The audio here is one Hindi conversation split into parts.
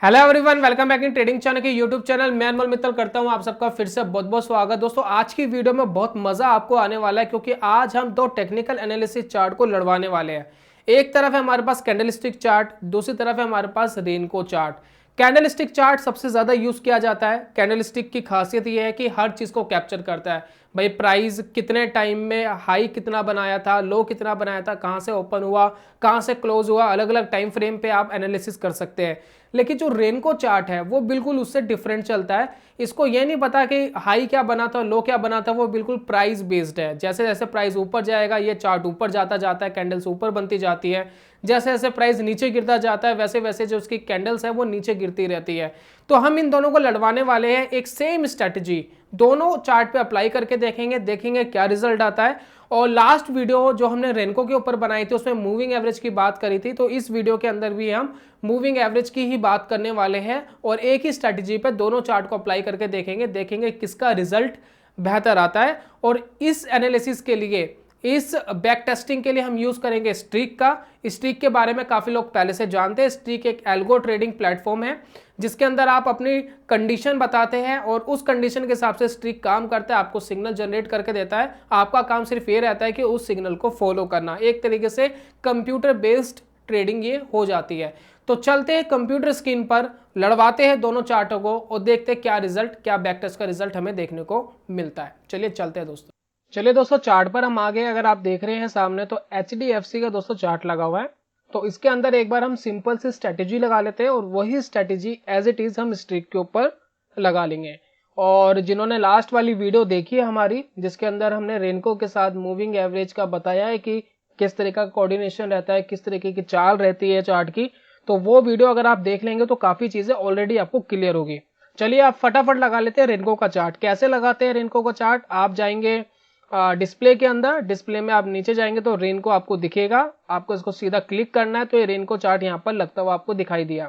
Hello everyone, welcome back in trading channel के यूट्यूब चैनल। मैं अनमोल मित्तल करता हूं आप सबका फिर से बहुत बहुत स्वागत। दोस्तों आज की वीडियो में बहुत मजा आपको आने वाला है क्योंकि आज हम दो टेक्निकल एनालिसिस चार्ट को लड़वाने वाले हैं। एक तरफ है हमारे पास कैंडलस्टिक चार्ट, दूसरी तरफ है हमारे पास रेनको चार्ट। कैंडलस्टिक चार्ट सबसे ज्यादा यूज किया जाता है। कैंडलस्टिक की खासियत यह है कि हर चीज को कैप्चर करता है। भाई प्राइस कितने टाइम में हाई कितना बनाया था, लो कितना बनाया था, कहां से ओपन हुआ, कहां से क्लोज हुआ, अलग अलग टाइम फ्रेम पे आप एनालिसिस कर सकते हैं। लेकिन जो रेनको चार्ट है वो बिल्कुल उससे डिफरेंट चलता है। इसको ये नहीं पता कि हाई क्या बना था, लो क्या बना था, वो बिल्कुल प्राइस बेस्ड है। जैसे जैसे प्राइस ऊपर जाएगा ये चार्ट ऊपर जाता जाता है, कैंडल्स ऊपर बनती जाती है। जैसे जैसे प्राइस नीचे गिरता जाता है वैसे वैसे जो उसकी कैंडल्स है वो नीचे गिरती रहती है। तो हम इन दोनों को लड़वाने वाले हैं। एक सेम स्ट्रेटजी दोनों चार्ट पे अप्लाई करके देखेंगे क्या रिजल्ट आता है। और लास्ट वीडियो जो हमने रेनको के ऊपर बनाई थी उसमें मूविंग एवरेज की बात करी थी, तो इस वीडियो के अंदर भी हम मूविंग एवरेज की ही बात करने वाले हैं और एक ही स्ट्रैटेजी पे दोनों चार्ट को अप्लाई करके देखेंगे किसका रिजल्ट बेहतर आता है। और इस एनालिसिस के लिए, इस बैक टेस्टिंग के लिए हम यूज करेंगे स्ट्रीक का। स्ट्रीक के बारे में काफी लोग पहले से जानते हैं। स्ट्रीक एक एल्गो ट्रेडिंग प्लेटफॉर्म है जिसके अंदर आप अपनी कंडीशन बताते हैं और उस कंडीशन के हिसाब से स्ट्रीक काम करता है, आपको सिग्नल जनरेट करके देता है। आपका काम सिर्फ ये रहता है कि उस सिग्नल को फॉलो करना। एक तरीके से कंप्यूटर बेस्ड ट्रेडिंग ये हो जाती है। तो चलते हैं कंप्यूटर स्क्रीन पर, लड़वाते हैं दोनों चार्टों को और देखते हैं क्या रिजल्ट, क्या बैक टेस्ट का रिजल्ट हमें देखने को मिलता है। चलिए चलते हैं दोस्तों। चलिए दोस्तों चार्ट पर हम आ गए। अगर आप देख रहे हैं सामने तो HDFC का दोस्तों चार्ट लगा हुआ है। तो इसके अंदर एक बार हम सिंपल सी स्ट्रेटेजी लगा लेते हैं और वही स्ट्रेटेजी एज इट इज हम स्ट्रीक के ऊपर लगा लेंगे। और जिन्होंने लास्ट वाली वीडियो देखी है हमारी, जिसके अंदर हमने रेनको के साथ मूविंग एवरेज का बताया है कि किस तरीका का कोऑर्डिनेशन रहता है, किस तरीके की चाल रहती है चार्ट की, तो वो वीडियो अगर आप देख लेंगे तो काफी चीजें ऑलरेडी आपको क्लियर होगी। चलिए आप फटाफट लगा लेते हैं रेनको का चार्ट। कैसे लगाते हैं रेनको का चार्ट, आप जाएंगे डिस्प्ले के अंदर, डिस्प्ले में आप नीचे जाएंगे तो रेनको आपको दिखेगा। आपको इसको सीधा क्लिक करना है तो ये रेनको चार्ट यहाँ पर लगता हुआ आपको दिखाई दिया।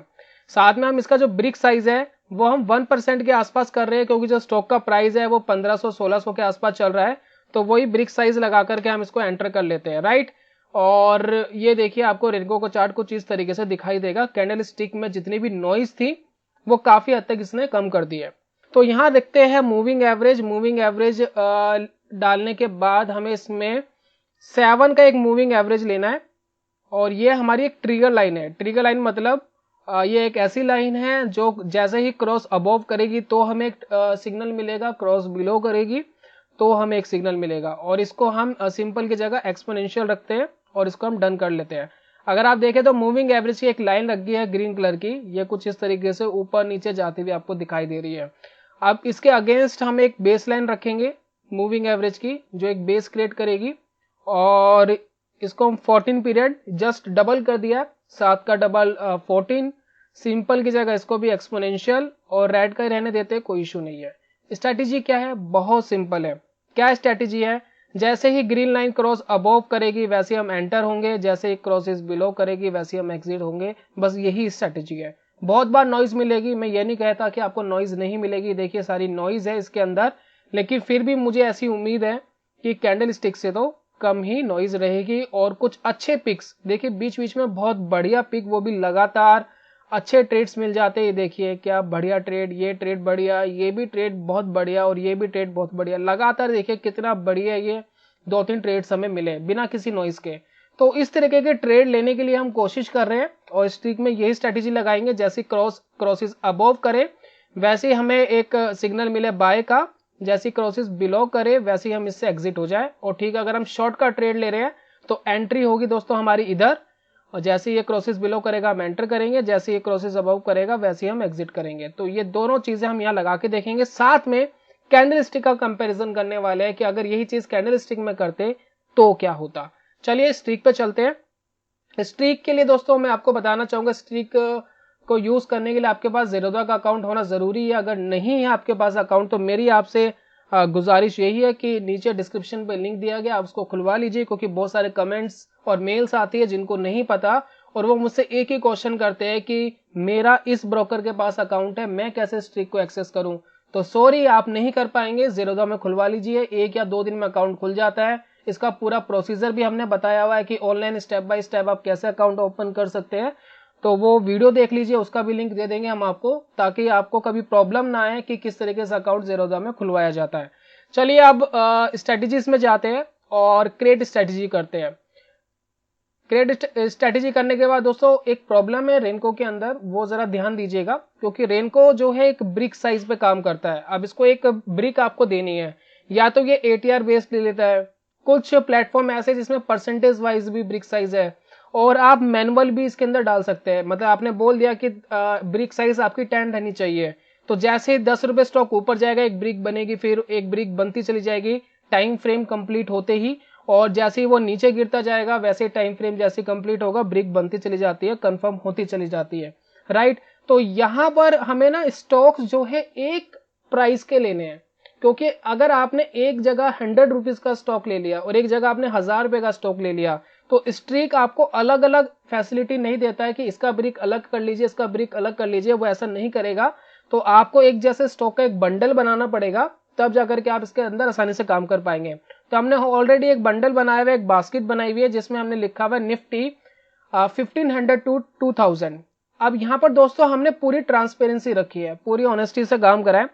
साथ में हम इसका जो ब्रिक साइज है वो हम 1% के आसपास कर रहे हैं क्योंकि जो स्टॉक का प्राइस है वो 1500-1600 के आसपास चल रहा है। तो वही ब्रिक साइज लगा करके हम इसको एंटर कर लेते हैं, राइट। और ये देखिए आपको रेनको का चार्ट कुछ इस तरीके से दिखाई देगा। कैंडल स्टिक में जितनी भी नॉइज थी वो काफी हद तक इसने कम कर दी है। तो यहाँ देखते हैं मूविंग एवरेज। मूविंग एवरेज डालने के बाद हमें इसमें 7 का एक मूविंग एवरेज लेना है और ये हमारी एक ट्रिगर लाइन है। ट्रिगर लाइन मतलब ये एक ऐसी लाइन है जो जैसे ही क्रॉस अबोव करेगी तो हमें एक सिग्नल मिलेगा, क्रॉस बिलो करेगी तो हमें एक सिग्नल मिलेगा। और इसको हम सिंपल की जगह एक्सपोनेंशियल रखते हैं और इसको हम डन कर लेते हैं। अगर आप देखें तो मूविंग एवरेज की एक लाइन लग गई है ग्रीन कलर की, ये कुछ इस तरीके से ऊपर नीचे जाती हुई आपको दिखाई दे रही है। अब इसके अगेंस्ट हम एक बेस लाइन रखेंगे मूविंग एवरेज की जो एक बेस क्रिएट करेगी और इसको हम 14 पीरियड जस्ट डबल कर दिया, 7 का डबल 14। सिंपल की जगह इसको भी एक्सपोनेंशियल और रेड का ही रहने देते हैं, कोई इशू नहीं है। स्ट्रैटेजी क्या है, बहुत सिंपल है। क्या स्ट्रैटेजी है, जैसे ही ग्रीन लाइन क्रॉस अबोव करेगी वैसे हम एंटर होंगे, जैसे ही क्रॉसेस बिलो करेगी वैसे हम एग्जिट होंगे। बस यही स्ट्रैटेजी है। बहुत बार नॉइज मिलेगी, मैं ये नहीं कहता कि आपको नॉइज नहीं मिलेगी। देखिए सारी नॉइज है इसके अंदर, लेकिन फिर भी मुझे ऐसी उम्मीद है कि कैंडल स्टिक से तो कम ही नॉइज रहेगी और कुछ अच्छे पिक्स। देखिए बीच बीच में बहुत बढ़िया पिक, वो भी लगातार अच्छे ट्रेड्स मिल जाते हैं। देखिए क्या बढ़िया ट्रेड, ये ट्रेड बढ़िया, ये भी ट्रेड बहुत बढ़िया और ये भी ट्रेड बहुत बढ़िया। लगातार देखिए कितना बढ़िया ये 2-3 ट्रेड्स हमें मिले बिना किसी नॉइज के। तो इस तरीके के ट्रेड लेने के लिए हम कोशिश कर रहे हैं और स्ट्रीक में यही स्ट्रेटेजी लगाएंगे। जैसे क्रॉसेस अबोव करे वैसे ही हमें एक सिग्नल मिले बाय का, जैसी क्रॉसेस बिलो करे वैसे ही हम इससे एग्जिट हो जाए। और ठीक है, अगर हम शॉर्ट का ट्रेड ले रहे हैं तो एंट्री होगी दोस्तों हमारी इधर, और जैसे ये क्रॉसेस बिलो करेगा हम एंटर करेंगे, जैसे ये क्रॉसेस अबव करेगा वैसे ही हम एग्जिट करेंगे। तो ये दोनों चीजें हम यहाँ लगा के देखेंगे। साथ में कैंडल स्टिक का कंपेरिजन करने वाले हैं कि अगर यही चीज कैंडल स्टिक में करते तो क्या होता। चलिए स्ट्रीक पे चलते हैं। स्ट्रीक के लिए दोस्तों मैं आपको बताना चाहूंगा, स्ट्रीक को यूज करने के लिए आपके पास ज़ेरोधा का अकाउंट होना जरूरी है। अगर नहीं है आपके पास अकाउंट तो मेरी आपसे गुजारिश यही है कि नीचे डिस्क्रिप्शन पे लिंक दिया गया, आप उसको खुलवा लीजिए, क्योंकि बहुत सारे कमेंट्स और मेल्स आती है जिनको नहीं पता और वो मुझसे एक ही क्वेश्चन करते हैं कि मेरा इस ब्रोकर के पास अकाउंट है, मैं कैसे स्ट्रीक को एक्सेस करूं। तो सॉरी, आप नहीं कर पाएंगे। ज़ेरोधा में खुलवा लीजिए, 1 या 2 दिन में अकाउंट खुल जाता है। इसका पूरा प्रोसीजर भी हमने बताया हुआ है कि ऑनलाइन स्टेप बाय स्टेप आप कैसे अकाउंट ओपन कर सकते हैं। तो वो वीडियो देख लीजिए, उसका भी लिंक दे देंगे हम आपको, ताकि आपको कभी प्रॉब्लम ना आए कि किस तरीके से अकाउंट ज़ीरोधा में खुलवाया जाता है। चलिए अब स्ट्रेटजीज में जाते हैं और क्रिएट स्ट्रेटजी करते हैं। क्रिएट स्ट्रेटजी करने के बाद दोस्तों एक प्रॉब्लम है रेनको के अंदर, वो जरा ध्यान दीजिएगा, क्योंकि रेनको जो है एक ब्रिक साइज पे काम करता है। अब इसको एक ब्रिक आपको देनी है, या तो ये ATR बेस्ड ले लेता है, कुछ प्लेटफॉर्म ऐसे जिसमें परसेंटेज वाइज भी ब्रिक साइज है, और आप मैनुअल भी इसके अंदर डाल सकते हैं। मतलब आपने बोल दिया कि ब्रिक साइज आपकी 10 रहनी चाहिए, तो जैसे 10 रुपए स्टॉक ऊपर जाएगा एक ब्रिक बनेगी, फिर एक ब्रिक बनती चली जाएगी टाइम फ्रेम कंप्लीट होते ही, और जैसे ही वो नीचे गिरता जाएगा वैसे टाइम फ्रेम जैसे कंप्लीट होगा ब्रिक बनती चली जाती है, कंफर्म होती चली जाती है, राइट। तो यहां पर हमें ना स्टॉक्स जो है एक प्राइस के लेने हैं, क्योंकि अगर आपने एक जगह 100 रुपीज का स्टॉक ले लिया और एक जगह आपने 1000 रुपए का स्टॉक ले लिया, तो स्ट्रीक आपको अलग अलग फैसिलिटी नहीं देता है कि इसका ब्रिक अलग कर लीजिए, इसका ब्रिक अलग कर लीजिए, वो ऐसा नहीं करेगा। तो आपको एक जैसे स्टॉक का एक बंडल बनाना पड़ेगा, तब जाकर के आप इसके अंदर आसानी से काम कर पाएंगे। तो हमने ऑलरेडी एक बंडल बनाया हुआ है, एक बास्केट बनाई हुई है, जिसमें हमने लिखा हुआ है निफ्टी 1500 टू 2000। अब यहाँ पर दोस्तों हमने पूरी ट्रांसपेरेंसी रखी है, पूरी ऑनेस्टी से काम करा है।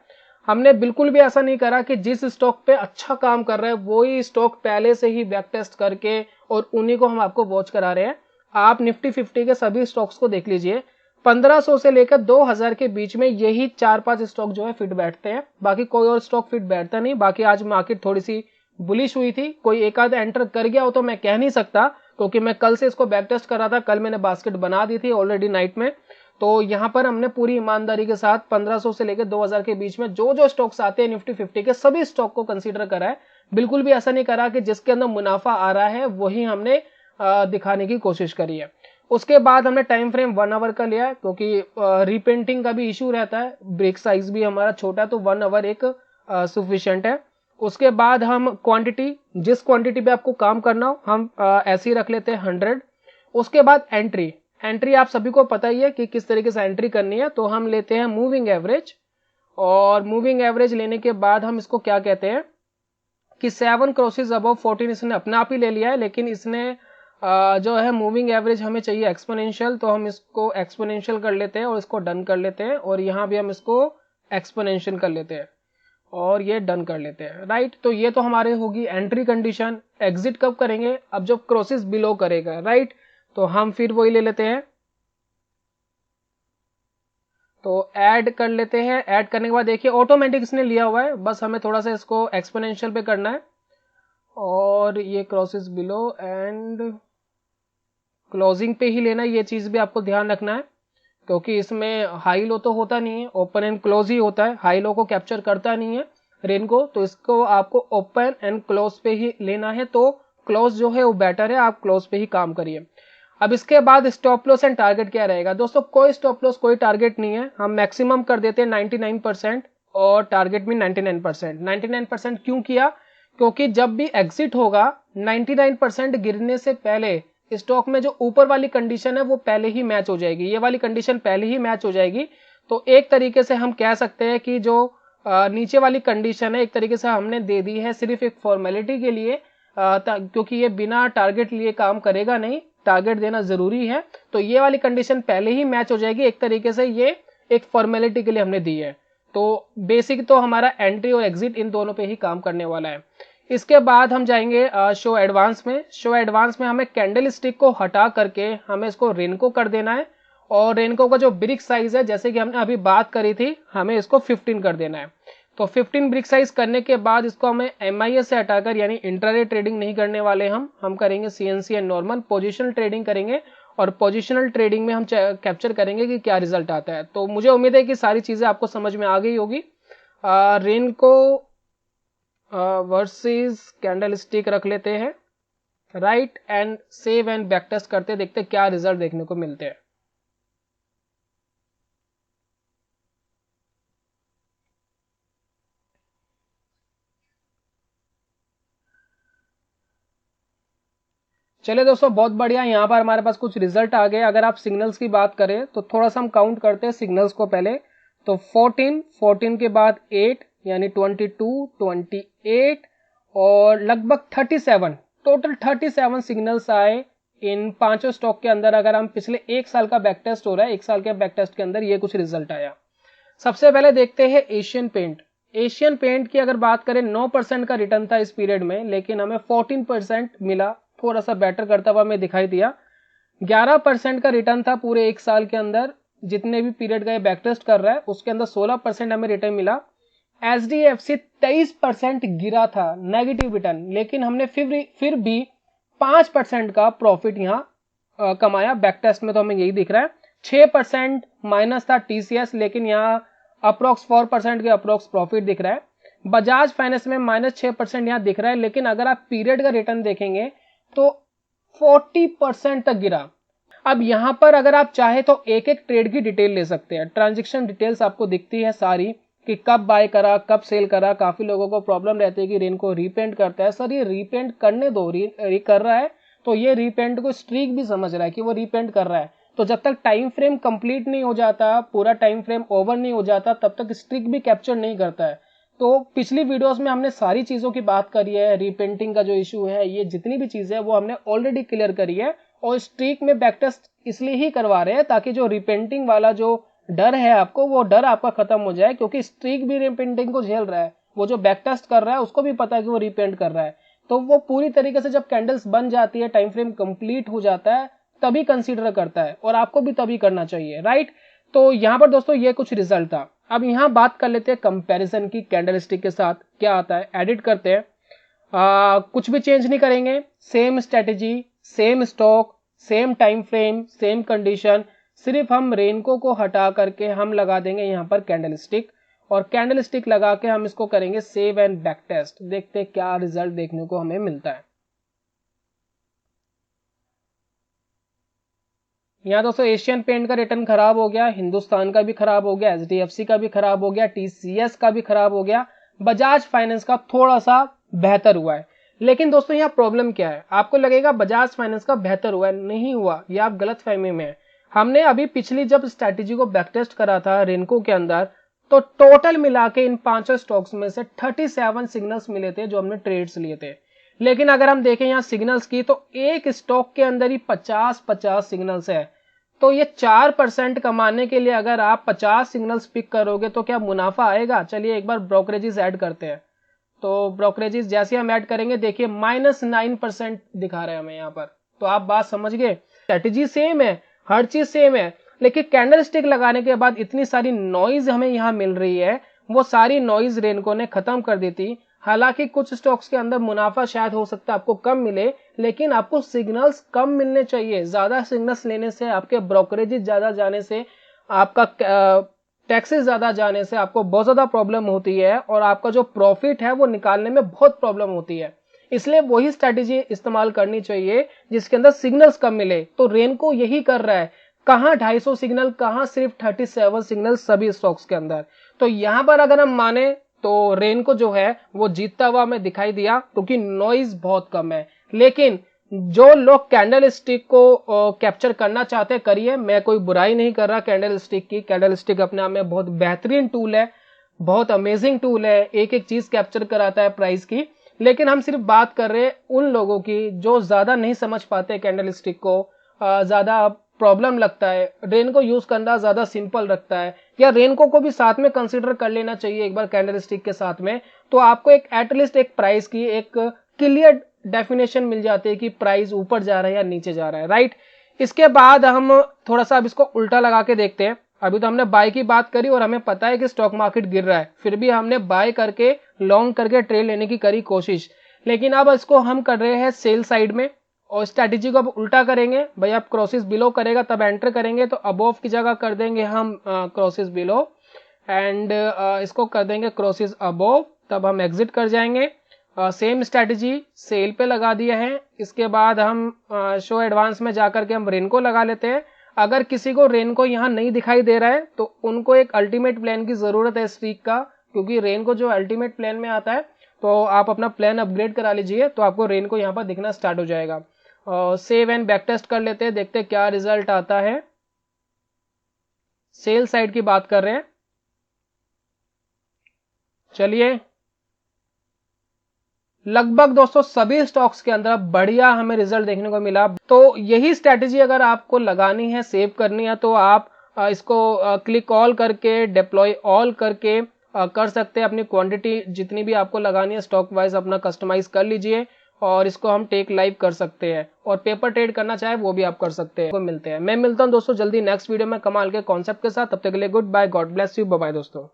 हमने बिल्कुल भी ऐसा नहीं करा कि जिस स्टॉक पे अच्छा काम कर रहा है वही स्टॉक पहले से ही बैक टेस्ट करके और उन्हीं को हम आपको वॉच करा रहे हैं। आप निफ्टी 50 के सभी स्टॉक्स को देख लीजिए, 1500 से लेकर 2000 के बीच में यही 4-5 स्टॉक जो है फिट बैठते हैं, बाकी कोई और स्टॉक फिट बैठता नहीं। बाकी आज मार्केट थोड़ी सी बुलिश हुई थी, कोई एक आध एंटर कर गया हो तो मैं कह नहीं सकता, क्योंकि मैं कल से इसको बैक टेस्ट कर रहा था, कल मैंने बास्केट बना दी थी ऑलरेडी नाइट में। तो यहाँ पर हमने पूरी ईमानदारी के साथ 1500 से लेकर 2000 के बीच में जो जो स्टॉक्स आते हैं निफ्टी 50 के सभी स्टॉक को कंसीडर करा है। बिल्कुल भी ऐसा नहीं करा कि जिसके अंदर मुनाफा आ रहा है वही हमने दिखाने की कोशिश करी है। उसके बाद हमने टाइम फ्रेम 1 आवर का लिया है, क्योंकि रीपेंटिंग का भी इशू रहता है, ब्रेक साइज भी हमारा छोटा है, तो 1 आवर एक सफिशिएंट है। उसके बाद हम क्वांटिटी, जिस क्वांटिटी पे आपको काम करना हो हम ऐसे ही रख लेते हैं 100। उसके बाद एंट्री आप सभी को पता ही है कि किस तरीके से एंट्री करनी है, तो हम लेते हैं मूविंग एवरेज, और मूविंग एवरेज लेने के बाद हम इसको क्या कहते हैं कि 7 क्रॉसेस अबव 14 इसने अपने आप ही ले लिया है, लेकिन इसने जो है मूविंग एवरेज हमें चाहिए एक्सपोनेंशियल, तो हम इसको एक्सपोनेंशियल कर लेते हैं और इसको डन कर लेते हैं, और यहाँ भी हम इसको एक्सपोनेंशियल कर लेते हैं और ये डन कर लेते हैं, राइट। तो ये तो हमारे होगी एंट्री कंडीशन। एग्जिट कब करेंगे, अब जब क्रॉसेस बिलो करेगा, राइट। तो हम फिर वही ले लेते हैं, तो ऐड कर लेते हैं। ऐड करने के बाद देखिए ऑटोमेटिक इसने लिया हुआ है, बस हमें थोड़ा सा इसको एक्सपोनेंशियल पे करना है, और ये क्रॉसेस बिलो एंड क्लोजिंग पे ही लेना है, ये चीज भी आपको ध्यान रखना है, क्योंकि इसमें हाई लो तो होता नहीं है, ओपन एंड क्लोज ही होता है, हाई लो को कैप्चर करता नहीं है रेनको, तो इसको आपको ओपन एंड क्लोज पे ही लेना है। तो क्लोज जो है वो बेटर है, आप क्लोज पे ही काम करिए। अब इसके बाद स्टॉप लॉस एंड टारगेट क्या रहेगा दोस्तों, कोई स्टॉप लॉस कोई टारगेट नहीं है, हम मैक्सिमम कर देते हैं 99% और टारगेट भी 99%। 99% क्यों किया, क्योंकि जब भी एग्जिट होगा 99% गिरने से पहले स्टॉक में जो ऊपर वाली कंडीशन है वो पहले ही मैच हो जाएगी, ये वाली कंडीशन पहले ही मैच हो जाएगी। तो एक तरीके से हम कह सकते हैं कि जो नीचे वाली कंडीशन है एक तरीके से हमने दे दी है सिर्फ एक फॉर्मेलिटी के लिए, क्योंकि ये बिना टारगेट लिए काम करेगा नहीं, टारगेट देना जरूरी है। तो ये वाली कंडीशन पहले ही मैच हो जाएगी, एक तरीके से ये एक फॉर्मेलिटी के लिए हमने दी है। तो बेसिक तो हमारा एंट्री और एग्जिट इन दोनों पे ही काम करने वाला है। इसके बाद हम जाएंगे शो एडवांस में। शो एडवांस में हमें कैंडल स्टिक को हटा करके हमें इसको रेनको कर देना है, और रेनको का जो ब्रिक साइज है जैसे कि हमने अभी बात करी थी, हमें इसको 15 कर देना है। तो 15 ब्रिक साइज करने के बाद इसको हमें MIS से हटाकर, यानी इंट्राडे ट्रेडिंग नहीं करने वाले हम करेंगे CNC and normal positional trading करेंगे, और पोजिशनल ट्रेडिंग में हम कैप्चर करेंगे कि क्या रिजल्ट आता है। तो मुझे उम्मीद है कि सारी चीजें आपको समझ में आ गई होगी। रेनको वर्सेस कैंडल स्टिक रख लेते हैं, right, and save and back test करते देखते क्या रिजल्ट देखने को मिलते हैं। चलिए दोस्तों बहुत बढ़िया, यहाँ पर हमारे पास कुछ रिजल्ट आ गए। अगर आप सिग्नल्स की बात करें तो थोड़ा सा हम काउंट करते हैं सिग्नल्स को पहले। तो 14 के बाद 8 यानी 22, 28 और लगभग 37, टोटल 37 सिग्नल्स आए इन पांचों स्टॉक के अंदर अगर हम पिछले एक साल का बैक टेस्ट हो रहा है, एक साल के बैक टेस्ट के अंदर ये कुछ रिजल्ट आया। सबसे पहले देखते हैं एशियन पेंट। एशियन पेंट की अगर बात करें 9% का रिटर्न था इस पीरियड में, लेकिन हमें 14% मिला, थोड़ा सा बेटर करता हुआ हमें दिखाई दिया। 11% का रिटर्न था पूरे एक साल के अंदर, जितने भी पीरियड का ये बैक टेस्ट कर रहा है उसके अंदर 16% हमें रिटर्न मिला। एचडीएफसी 23% गिरा था नेगेटिव रिटर्न, लेकिन हमने फिर भी 5% का प्रॉफिट यहाँ कमाया। बैक टेस्ट में तो हमें यही दिख रहा है। 6% माइनस था टीसीएस, लेकिन यहाँ अप्रोक्स 4% के अप्रोक्स प्रॉफिट दिख रहा है। बजाज फाइनेंस में -6% यहाँ दिख रहा है, लेकिन अगर आप पीरियड का रिटर्न देखेंगे तो 40% तक गिरा। अब यहां पर अगर आप चाहे तो एक एक ट्रेड की डिटेल ले सकते हैं। ट्रांजैक्शन डिटेल्स आपको दिखती है सारी, कि कब बाय करा, कब सेल करा। काफी लोगों को प्रॉब्लम रहती है कि रेन को रीपेंट करता है। सर ये रीपेंट करने दो, कर रहा है तो ये रीपेंट को स्ट्रीक भी समझ रहा है कि वो रीपेंट कर रहा है, तो जब तक टाइम फ्रेम कंप्लीट नहीं हो जाता, पूरा टाइम फ्रेम ओवर नहीं हो जाता, तब तक स्ट्रीक भी कैप्चर नहीं करता है। तो पिछली वीडियोस में हमने सारी चीजों की बात करी है। रीपेंटिंग का जो इशू है, ये जितनी भी चीजें है वो हमने ऑलरेडी क्लियर करी है। और स्ट्रीक में बैक टेस्ट इसलिए ही करवा रहे हैं ताकि जो रीपेंटिंग वाला जो डर है आपको, वो डर आपका खत्म हो जाए, क्योंकि स्ट्रीक भी रीपेंटिंग को झेल रहा है। वो जो बैक टेस्ट कर रहा है उसको भी पता है कि वो रीपेंट कर रहा है। तो वो पूरी तरीके से जब कैंडल्स बन जाती है, टाइम फ्रेम कंप्लीट हो जाता है, तभी कंसीडर करता है, और आपको भी तभी करना चाहिए, राइट। तो यहां पर दोस्तों ये कुछ रिजल्ट था। अब यहां बात कर लेते हैं कंपैरिजन की कैंडलस्टिक के साथ क्या आता है। एडिट करते हैं, कुछ भी चेंज नहीं करेंगे, same strategy, same stock, same time frame, same condition. सिर्फ हम रेनको को हटा करके हम लगा देंगे यहां पर कैंडलस्टिक, और कैंडलस्टिक लगा के हम इसको करेंगे सेव एंड बैक टेस्ट। देखते हैं क्या रिजल्ट देखने को हमें मिलता है। यहाँ दोस्तों एशियन पेंट का रिटर्न खराब हो गया, हिंदुस्तान का भी खराब हो गया, एचडीएफसी का भी खराब हो गया, टीसीएस का भी खराब हो गया, बजाज फाइनेंस का थोड़ा सा बेहतर हुआ है। लेकिन दोस्तों यहाँ प्रॉब्लम क्या है, आपको लगेगा बजाज फाइनेंस का बेहतर हुआ है, नहीं हुआ, ये आप गलत फहमी में है। हमने अभी पिछली जब स्ट्रैटेजी को बैक टेस्ट करा था रेनको के अंदर, तो टोटल मिला के इन पांचों स्टॉक्स में से 37 सिग्नल्स मिले थे जो हमने ट्रेड्स लिए थे। लेकिन अगर हम देखें यहाँ सिग्नल्स की, तो एक स्टॉक के अंदर ही 50-50 सिग्नल्स है। तो ये 4% कमाने के लिए अगर आप 50 सिग्नल्स पिक करोगे तो क्या मुनाफा आएगा। चलिए एक बार ब्रोकरेजेस ऐड करते हैं। तो ब्रोकरेजेस जैसे हम ऐड करेंगे, देखिए -9% दिखा रहे हैं हमें यहाँ पर। तो आप बात समझ गए, स्ट्रेटेजी सेम है, हर चीज सेम है, लेकिन कैंडल स्टिक लगाने के बाद इतनी सारी नॉइज हमें यहाँ मिल रही है, वो सारी नॉइज रेनको ने खत्म कर दी थी। हालांकि कुछ स्टॉक्स के अंदर मुनाफा शायद हो सकता है आपको कम मिले, लेकिन आपको सिग्नल्स कम मिलने चाहिए। ज्यादा सिग्नल्स लेने से, आपके ब्रोकरेजेस ज्यादा जाने से, आपका टैक्सेस ज्यादा जाने से आपको बहुत ज्यादा प्रॉब्लम होती है, और आपका जो प्रॉफिट है वो निकालने में बहुत प्रॉब्लम होती है। इसलिए वही स्ट्रैटेजी इस्तेमाल करनी चाहिए जिसके अंदर सिग्नल्स कम मिले। तो रेनको यही कर रहा है, कहां 250 सिग्नल, कहां सिर्फ 37 सिग्नल सभी स्टॉक्स के अंदर। तो यहां पर अगर हम माने तो रेनको जो है वो जीतता हुआ हमें दिखाई दिया, क्योंकि नॉइज बहुत कम है। लेकिन जो लोग कैंडल स्टिक को कैप्चर करना चाहते हैं, करिए, मैं कोई बुराई नहीं कर रहा कैंडल स्टिक की। कैंडल स्टिक अपने आप में बहुत बेहतरीन टूल है, बहुत अमेजिंग टूल है, एक एक चीज कैप्चर कराता है प्राइस की। लेकिन हम सिर्फ बात कर रहे हैं उन लोगों की जो ज्यादा नहीं समझ पाते कैंडल स्टिक को, ज्यादा प्रॉब्लम लगता है, रेनको यूज करना ज्यादा सिंपल रखता है, या रेनको को भी साथ में कंसीडर कर लेना चाहिए एक बार कैंडल स्टिक के साथ में। तो आपको एक एटलीस्ट एक प्राइस की एक क्लियर डेफिनेशन मिल जाती है कि प्राइस ऊपर जा रहा है या नीचे जा रहा है, राइट। इसके बाद हम थोड़ा सा अब इसको उल्टा लगा के देखते हैं। अभी तो हमने बाय की बात करी और हमें पता है कि स्टॉक मार्केट गिर रहा है, फिर भी हमने बाय करके लॉन्ग करके ट्रेड लेने की करी कोशिश। लेकिन अब इसको हम कर रहे हैं सेल साइड में, और स्ट्रैटेजी को अब उल्टा करेंगे। भाई आप क्रॉसेस बिलो करेगा तब एंटर करेंगे, तो अबोव की जगह कर देंगे हम क्रॉसेस बिलो, एंड इसको कर देंगे क्रॉसेस अबोव, तब हम एग्जिट कर जाएंगे। सेम स्ट्रैटेजी सेल पे लगा दिया है। इसके बाद हम शो एडवांस में जाकर के हम रेनको लगा लेते हैं। अगर किसी को रेनको यहाँ नहीं दिखाई दे रहा है तो उनको एक अल्टीमेट प्लान की जरूरत है स्ट्रीक का, क्योंकि रेनको जो अल्टीमेट प्लान में आता है, तो आप अपना प्लान अपग्रेड करा लीजिए, तो आपको रेनको यहाँ पर दिखना स्टार्ट हो जाएगा। सेव एंड बैक टेस्ट कर लेते हैं, देखते हैं क्या रिजल्ट आता है। सेल साइड की बात कर रहे हैं, चलिए लगभग दोस्तों सभी स्टॉक्स के अंदर बढ़िया हमें रिजल्ट देखने को मिला। तो यही स्ट्रैटेजी अगर आपको लगानी है, सेव करनी है, तो आप इसको क्लिक ऑल करके, डिप्लॉय ऑल करके कर सकते हैं। अपनी क्वांटिटी जितनी भी आपको लगानी है स्टॉक वाइज अपना कस्टमाइज कर लीजिए और इसको हम टेक लाइव कर सकते हैं। और पेपर ट्रेड करना चाहे वो भी आप कर सकते हैं। मिलते हैं, मैं मिलता हूं दोस्तों जल्दी नेक्स्ट वीडियो में कमाल के कॉन्सेप्ट के साथ। तब तक के लिए goodbye, God bless you, bye bye दोस्तों।